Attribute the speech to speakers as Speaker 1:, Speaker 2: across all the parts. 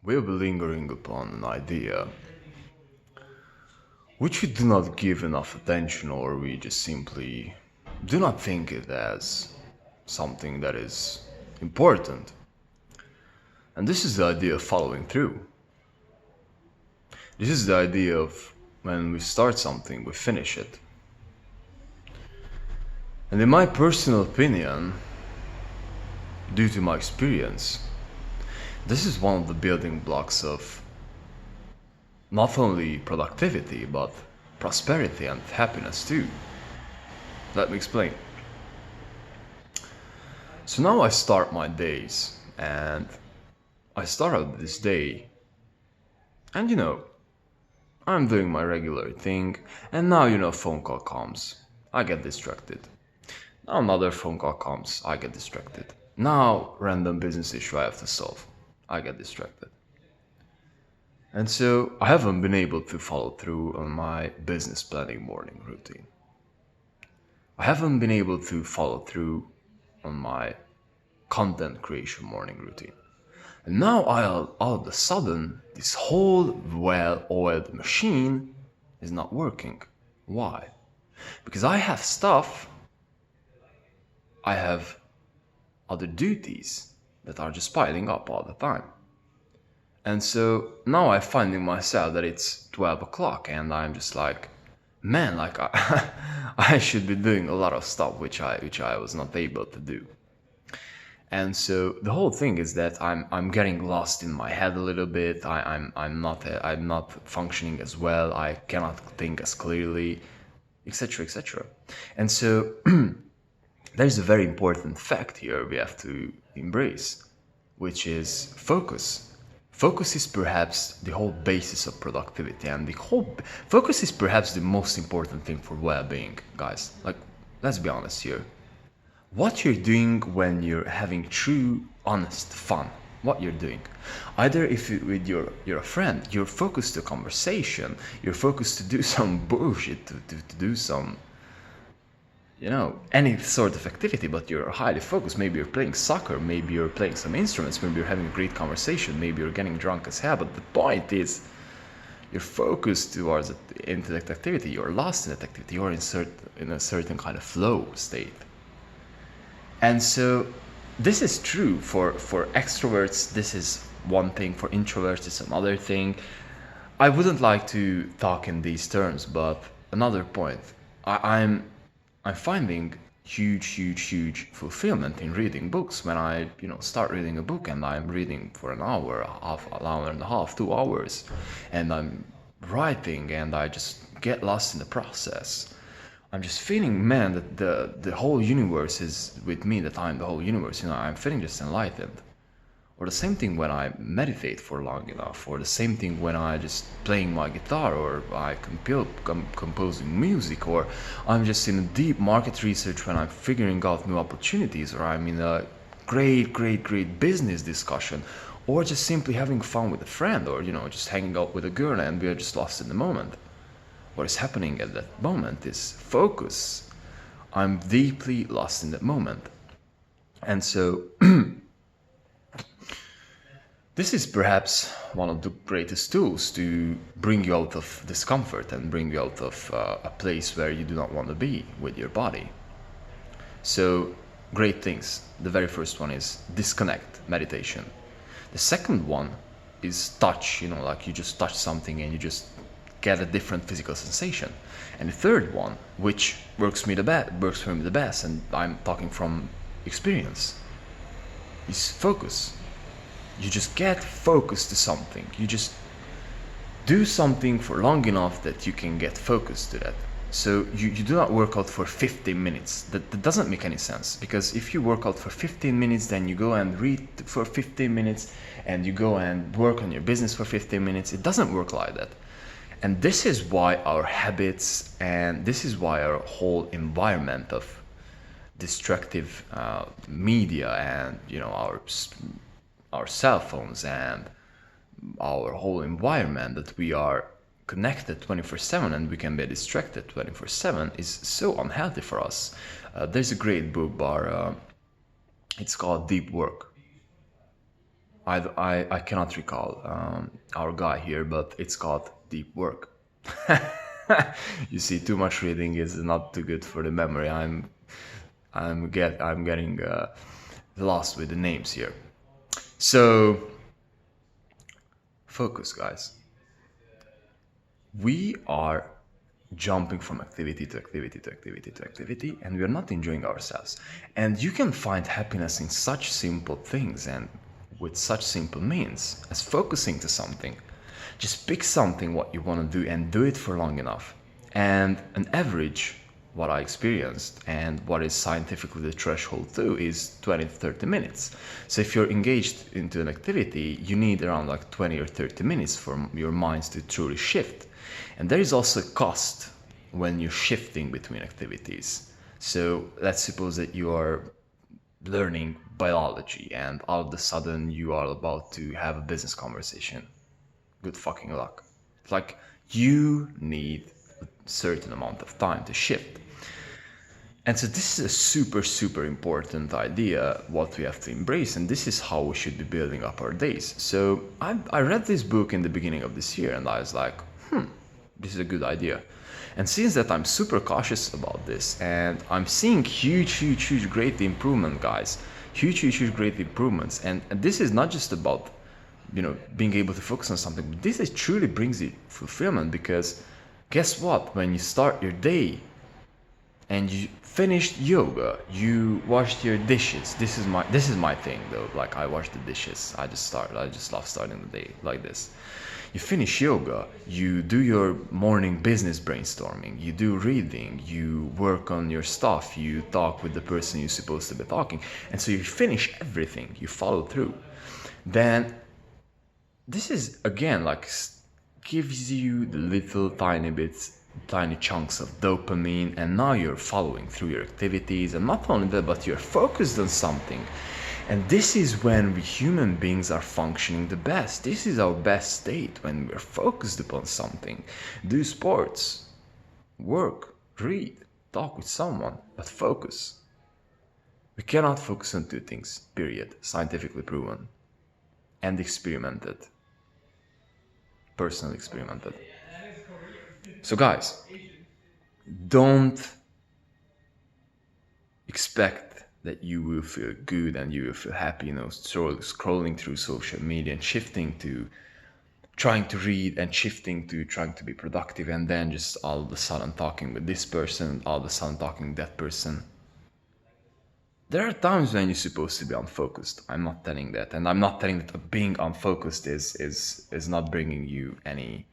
Speaker 1: we'll be lingering upon an idea which we do not give enough attention, or we just simply do not think it as something that is important. And this is the idea of following through. This is the idea of when we start something, we finish it. And in my personal opinion, due to my experience, this is one of the building blocks of not only productivity, but prosperity and happiness too. Let me explain. So now I start my days, and I start out this day, and I'm doing my regular thing, and now phone call comes. I get distracted. Now another phone call comes. I get distracted. Now random business issue I have to solve. I get distracted. And so I haven't been able to follow through on my business planning morning routine. I haven't been able to follow through on my content creation morning routine. And now all of a sudden, this whole well-oiled machine is not working. Why? Because I have stuff, I have other duties that are just piling up all the time. And so now I'm finding myself that it's 12 o'clock and I'm just like, man, like I should be doing a lot of stuff which I was not able to do. And so the whole thing is that I'm getting lost in my head a little bit. I'm not functioning as well. I cannot think as clearly, etc., etc. And so there's a very important fact here we have to embrace, which is focus. Focus is perhaps the whole basis of productivity, and focus is perhaps the most important thing for well-being, guys. Like, let's be honest here. What you're doing when you're having true, honest fun, what you're doing. Either if with you're a friend, you're focused to conversation, you're focused to do some bullshit, to do some, any sort of activity, but you're highly focused. Maybe you're playing soccer, maybe you're playing some instruments, maybe you're having a great conversation, maybe you're getting drunk as hell, but the point is, you're focused towards into that activity, you're lost in that activity, you're in a certain kind of flow state. And so this is true for extroverts. This is one thing. For introverts, it's another thing. I wouldn't like to talk in these terms, but another point. I'm finding huge fulfillment in reading books. When I start reading a book and I'm reading for an hour, an hour and a half, 2 hours, and I'm writing and I just get lost in the process. I'm just feeling, man, that the whole universe is with me, that I'm the whole universe, I'm feeling just enlightened. Or the same thing when I meditate for long enough, or the same thing when I just playing my guitar, or I composing music, or I'm just in a deep market research when I'm figuring out new opportunities, or I'm in a great business discussion, or just simply having fun with a friend, or just hanging out with a girl and we are just lost in the moment. What is happening at that moment is focus. I'm deeply lost in that moment. And so this is perhaps one of the greatest tools to bring you out of discomfort and bring you out of a place where you do not want to be with your body. So great things. The very first one is disconnect, meditation. The second one is touch, like you just touch something and you just get a different physical sensation. And the third one, which works for me the best, and I'm talking from experience, is focus. You just get focused to something. You just do something for long enough that you can get focused to that. So you do not work out for 15 minutes. That doesn't make any sense, because if you work out for 15 minutes, then you go and read for 15 minutes, and you go and work on your business for 15 minutes. It doesn't work like that. And this is why our habits, and this is why our whole environment of destructive media and our cell phones and our whole environment, that we are connected 24/7 and we can be distracted 24/7, is so unhealthy for us. There's a great book by it's called Deep Work. I cannot recall our guy here, but it's called deep work. You see, too much reading is not too good for the memory. I'm getting lost with the names here. So focus, guys. We are jumping from activity to activity to activity to activity, and we are not enjoying ourselves. And you can find happiness in such simple things and with such simple means as focusing to something. Just pick something what you want to do and do it for long enough. And an average, what I experienced and what is scientifically the threshold too, is 20 to 30 minutes. So if you're engaged into an activity, you need around like 20 or 30 minutes for your minds to truly shift. And there is also a cost when you're shifting between activities. So let's suppose that you are learning biology and all of a sudden you are about to have a business conversation. Good fucking luck. It's like you need a certain amount of time to shift. And so this is a super, super important idea, what we have to embrace, and this is how we should be building up our days. So I read this book in the beginning of this year and I was like, this is a good idea. And since that, I'm super cautious about this, and I'm seeing huge great improvement, guys. Huge great improvements. And this is not just about, being able to focus on something, but this is truly brings you fulfillment, because guess what? When you start your day and you finished yoga, you washed your dishes. This is my thing though. Like, I wash the dishes. I just love starting the day like this. You finish yoga, you do your morning business brainstorming, you do reading, you work on your stuff, you talk with the person you're supposed to be talking, and so you finish everything, you follow through. Then this is again like gives you the little tiny bits, tiny chunks of dopamine, and now you're following through your activities, and not only that, but you're focused on something. And this is when we human beings are functioning the best. This is our best state, when we're focused upon something. Do sports, work, read, talk with someone, but focus. We cannot focus on two things, period. Scientifically proven and experimented. Personally experimented. So guys, don't expect that you will feel good and you will feel happy, scrolling through social media and shifting to trying to read and shifting to trying to be productive, and then just all of a sudden talking with this person, all of a sudden talking with that person. There are times when you're supposed to be unfocused. I'm not telling that, and I'm not telling that being unfocused is not bringing you any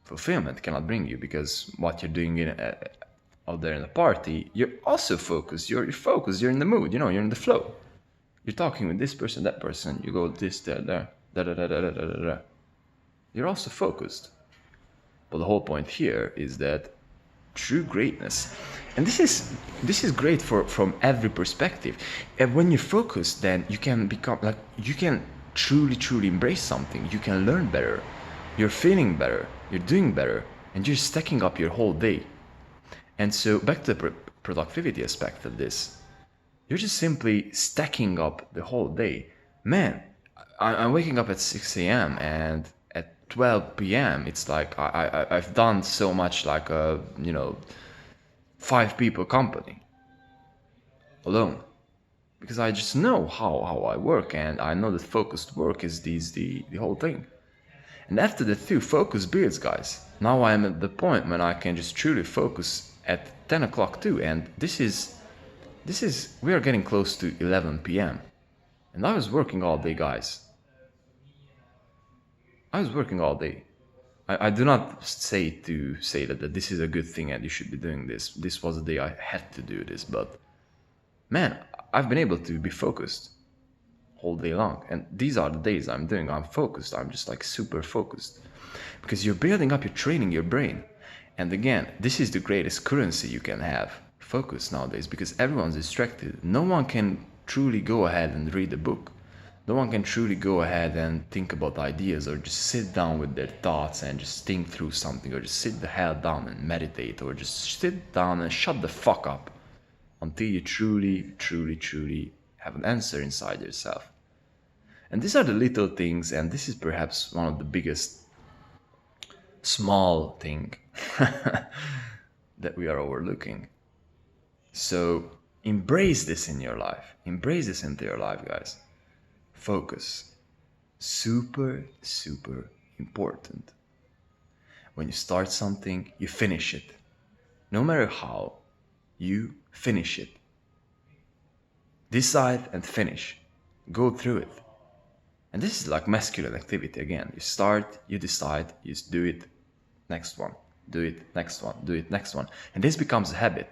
Speaker 1: fulfillment, cannot bring you, because what you're doing out there in the party, you're also focused. You're focused. You're in the mood. You're in the flow. You're talking with this person, that person. You go this, there, da da da da da da da. You're also focused. But the whole point here is that true greatness, and this is great from every perspective. And when you focus, then you can become like, you can truly embrace something. You can learn better. You're feeling better. You're doing better, and you're stacking up your whole day. And so back to the productivity aspect of this, you're just simply stacking up the whole day. Man, I'm waking up at 6 a.m. and at 12 p.m. it's like I've done so much, like a 5 people company alone, because I just know how I work, and I know that focused work is the whole thing. And after the two focus builds, guys, now I'm at the point when I can just truly focus at 10 o'clock too, and this is we are getting close to 11 p.m. and I was working all day, guys. I was working all day. I do not say that this is a good thing and you should be doing this. This was the day I had to do this, but man, I've been able to be focused whole day long, and these are the days I'm focused. I'm just like super focused, because you're building up, you're training your brain. And again, this is the greatest currency you can have, focus nowadays, because everyone's distracted. No one can truly go ahead and read a book. No one can truly go ahead and think about ideas, or just sit down with their thoughts and just think through something, or just sit the hell down and meditate, or just sit down and shut the fuck up until you truly have an answer inside yourself. And these are the little things, and this is perhaps one of the biggest small thing that we are overlooking. So embrace this in your life. Embrace this into your life, guys. Focus. Super, super important. When you start something, you finish it. No matter how, you finish it. Decide and finish. Go through it. And this is like masculine activity again. You start, you decide, you just do it, next one, do it, next one, do it, next one. And this becomes a habit.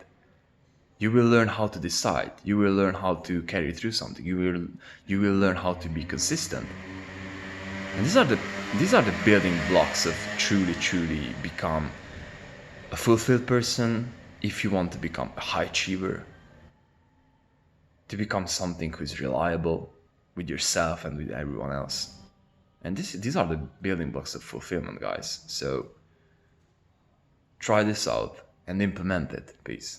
Speaker 1: You will learn how to decide. You will learn how to carry through something. You will learn how to be consistent. And these are the building blocks of truly become a fulfilled person. If you want to become a high achiever, to become something who's reliable with yourself and with everyone else. And these are the building blocks of fulfillment, guys. So try this out and implement it. Peace.